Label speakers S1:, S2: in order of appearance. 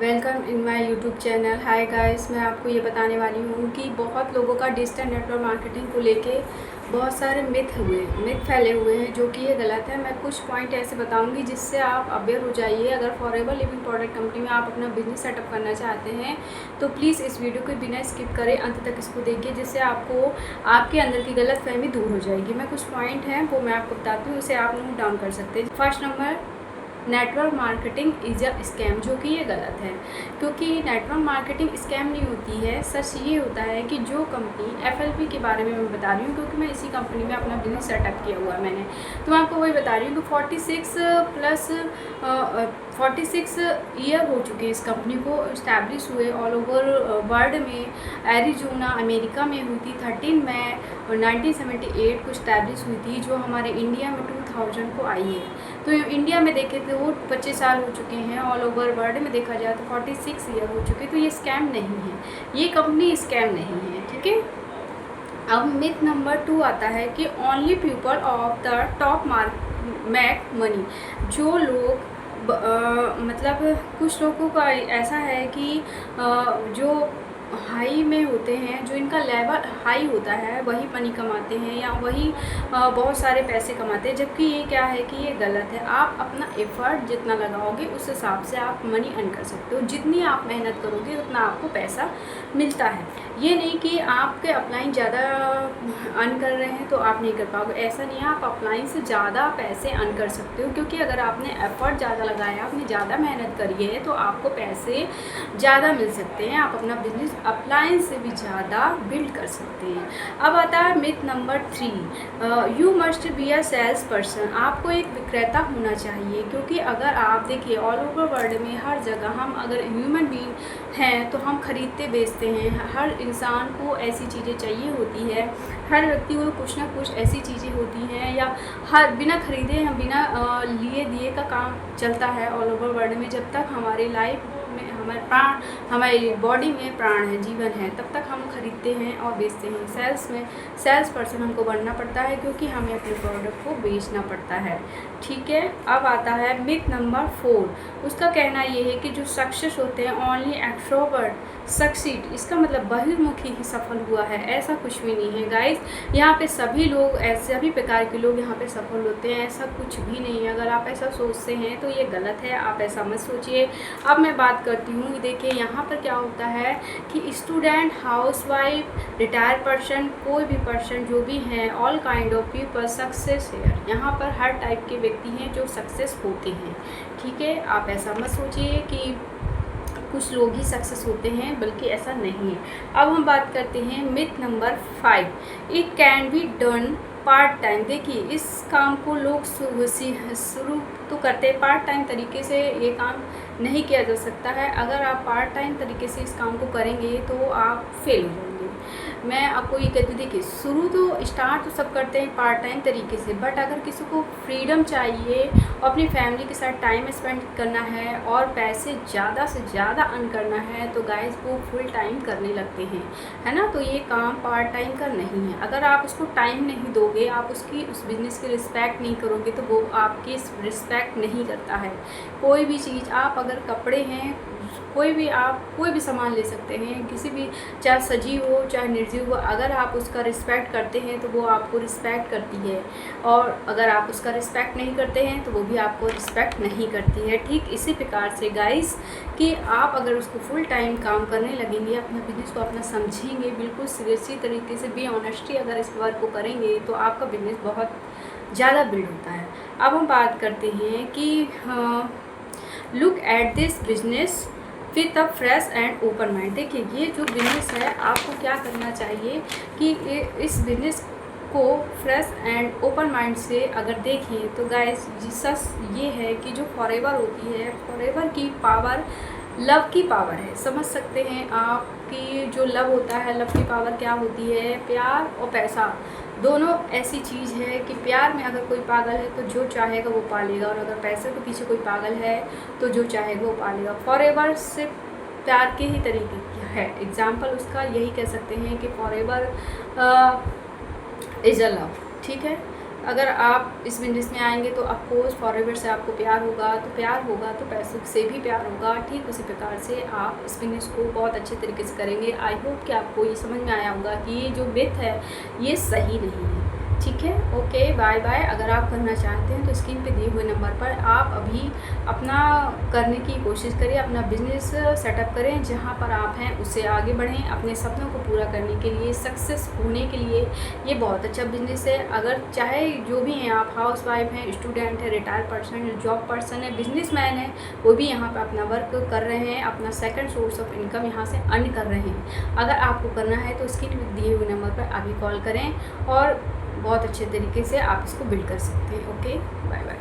S1: Welcome in my YouTube channel. Hi guys, मैं आपको ये बताने वाली हूँ कि बहुत लोगों का डिजिटल नेटवर्क मार्केटिंग को लेके बहुत सारे मिथ फैले हुए हैं, जो कि ये गलत है। मैं कुछ पॉइंट ऐसे बताऊंगी जिससे आप अवेयर हो जाइए। अगर फॉरएवर लिविंग प्रोडक्ट कंपनी में आप अपना बिजनेस सेटअप करना चाहते हैं तो प्लीज़ इस वीडियो को बिना स्किप करें, अंत तक इसको देखिए, जिससे आपको आपके अंदर की गलत फहमी दूर हो जाएगी। मैं कुछ पॉइंट हैं वो मैं आपको बताती हूँ, उसे आप नोट डाउन कर सकते हैं। First number, network marketing is a scam, जो कि ये गलत है, क्योंकि नेटवर्क मार्केटिंग स्कैम नहीं होती है। सच ये होता है कि जो कंपनी एफएलपी के बारे में मैं बता रही हूँ, क्योंकि मैं इसी कंपनी में अपना बिजनेस सेटअप किया हुआ है मैंने, तो मैं आपको वही बता रही हूँ कि 46 ईयर हो चुके इस कंपनी को इस्टेब्लिश हुए ऑल ओवर वर्ल्ड में। एरिजोना अमेरिका में हुई थी 13 मई 1978 को इस्टेब्लिश हुई थी, जो हमारे इंडिया में 2000 को आई है। तो इंडिया में देखे तो वो 25 साल हो चुके हैं, ऑल ओवर वर्ल्ड में देखा जाए तो 46 ईयर हो चुके। तो ये स्कैम नहीं है, ये कंपनी स्कैम नहीं है, ठीक है। अब मिथ नंबर 2 आता है कि only people of the top make money. जो लोग मतलब कुछ लोगों का ऐसा है कि जो हाई में होते हैं, जो इनका लेवल हाई होता है, वही मनी कमाते हैं या वही बहुत सारे पैसे कमाते हैं, जबकि ये क्या है कि ये गलत है। आप अपना एफर्ट जितना लगाओगे उस हिसाब से आप मनी अर्न कर सकते हो। जितनी आप मेहनत करोगे उतना आपको पैसा मिलता है। ये नहीं कि आपके अपलाइन ज़्यादा अर्न कर रहे हैं तो आप नहीं कर पाओगे, ऐसा नहीं है। आप अपलाइन से ज़्यादा पैसे अर्न कर सकते हो, क्योंकि अगर आपने एफर्ट ज़्यादा लगाया, आपने ज़्यादा मेहनत करी है, तो आपको पैसे ज़्यादा मिल सकते हैं। आप अपना बिजनेस अपलाइन से भी ज़्यादा बिल्ड कर सकते हैं। अब आता है myth number 3, you must be a sales person. आपको एक विक्रेता होना चाहिए, क्योंकि अगर आप देखिए ऑल ओवर वर्ल्ड में हर जगह हम अगर ह्यूमन बीइंग हैं तो हम खरीदते बेचते हैं। हर इंसान को ऐसी चीज़ें चाहिए होती है, हर व्यक्ति को कुछ ना कुछ ऐसी चीज़ें होती हैं, या हर बिना खरीदे या बिना लिए दिए का काम चलता है ऑल ओवर वर्ल्ड में। जब तक हमारे लाइफ में हमारे प्राण, हमारी बॉडी में प्राण है, जीवन है, तब तक हम खरीदते हैं और बेचते हैं। सेल्स पर्सन हमको बनना पड़ता है, क्योंकि हमें अपने प्रोडक्ट को बेचना पड़ता है, ठीक है। अब आता है मिथ नंबर 4, उसका कहना ये है कि जो सक्सेस होते हैं ओनली एक्सट्रोवर्ट सक्सीड। इसका मतलब बहिर्मुखी ही सफल हुआ है, ऐसा कुछ भी नहीं है गाइस। यहाँ पे सभी लोग, ऐसे सभी प्रकार के लोग यहाँ पे सफल होते हैं, ऐसा कुछ भी नहीं है। अगर आप ऐसा सोचते हैं तो ये गलत है, आप ऐसा मत सोचिए। अब मैं बात करती हूँ, देखिए यहाँ पर क्या होता है कि स्टूडेंट, हाउसवाइफ, रिटायर्ड पर्सन, कोई भी पर्सन जो भी हैं, all kind of people success here. यहाँ पर हर टाइप के व्यक्ति हैं जो सक्सेस होते हैं, ठीक है। आप ऐसा मत सोचिए कि कुछ लोग ही सक्सेस होते हैं, बल्कि ऐसा नहीं है। अब हम बात करते हैं myth number 5, it can be done part time. देखिए इस काम को लोग शुरू तो करते हैं पार्ट टाइम तरीके से, ये काम नहीं किया जा सकता है। अगर आप पार्ट टाइम तरीके से इस काम को करेंगे तो आप फेल हो जाएंगे। मैं आपको ये कहती हूँ, देखिए शुरू तो स्टार्ट तो सब करते हैं पार्ट टाइम तरीके से, बट अगर किसी को फ्रीडम चाहिए और अपनी फैमिली के साथ टाइम स्पेंड करना है और पैसे ज़्यादा से ज़्यादा अर्न करना है, तो गाइस वो फुल टाइम करने लगते हैं, है ना। तो ये काम पार्ट टाइम का नहीं है। अगर आप उसको टाइम नहीं दोगे, आप उस बिज़नेस की रिस्पेक्ट नहीं करोगे, तो वो आपकी रिस्पेक्ट नहीं करता है। कोई भी चीज़, आप अगर कपड़े हैं, आप कोई भी सामान ले सकते हैं, किसी भी, चाहे सजीव हो चाहे निर्जीव हो, अगर आप उसका रिस्पेक्ट करते हैं तो वो आपको रिस्पेक्ट करती है, और अगर आप उसका रिस्पेक्ट नहीं करते हैं तो वो भी आपको रिस्पेक्ट नहीं करती है। ठीक इसी प्रकार से गाइस, कि आप अगर उसको फुल टाइम काम करने लगेंगे, अपने बिजनेस को अपना समझेंगे, बिल्कुल सीरियसली तरीके से बी ऑनेस्टी अगर इस वर्क को करेंगे, तो आपका बिजनेस बहुत ज़्यादा बिल्ड होता है। अब हम बात करते हैं कि look at this business with a fresh and open mind. देखिए ये जो बिज़नेस है, आपको क्या करना चाहिए कि इस बिज़नेस को फ्रेश एंड ओपन माइंड से अगर देखें तो गाइस, जीसस ये है कि जो फॉरएवर होती है, फॉरएवर की पावर लव की पावर है। समझ सकते हैं आप कि जो लव होता है, लव की पावर क्या होती है, प्यार और पैसा दोनों ऐसी चीज़ है कि प्यार में अगर कोई पागल है तो जो चाहेगा वो पालेगा, और अगर पैसे के पीछे कोई पागल है तो जो चाहेगा वो पालेगा। फॉरएवर से प्यार के ही तरीके है, एग्जाम्पल उसका यही कह सकते हैं कि फॉरएवर इज़ अ लव, ठीक है। अगर आप इस बिज़नेस में आएंगे तो ऑफकोर्स फॉरएवर से आपको प्यार होगा, तो प्यार होगा तो पैसों से भी प्यार होगा। ठीक उसी प्रकार से आप इस बिज़नेस को बहुत अच्छे तरीके से करेंगे। आई होप कि आपको ये समझ में आया होगा कि ये जो मिथ है ये सही नहीं है। ठीक है, ओके, बाय बाय। अगर आप करना चाहते हैं तो स्क्रीन पे दिए हुए नंबर पर आप अभी अपना करने की कोशिश करें, अपना बिजनेस सेटअप करें। जहां पर आप हैं उससे आगे बढ़ें, अपने सपनों को पूरा करने के लिए, सक्सेस होने के लिए ये बहुत अच्छा बिजनेस है। अगर चाहे जो भी हैं आप, हाउस वाइफ हैं, स्टूडेंट है, रिटायर्ड पर्सन है, जॉब पर्सन है, बिजनेसमैन है, वो भी यहाँ पर अपना वर्क कर रहे हैं, अपना सेकेंड सोर्स ऑफ इनकम यहाँ से अर्न कर रहे हैं। अगर आपको करना है तो स्क्रीन पे दिए हुए नंबर पर अभी कॉल करें और बहुत अच्छे तरीके से आप इसको बिल्ड कर सकते हैं। Okay, bye bye.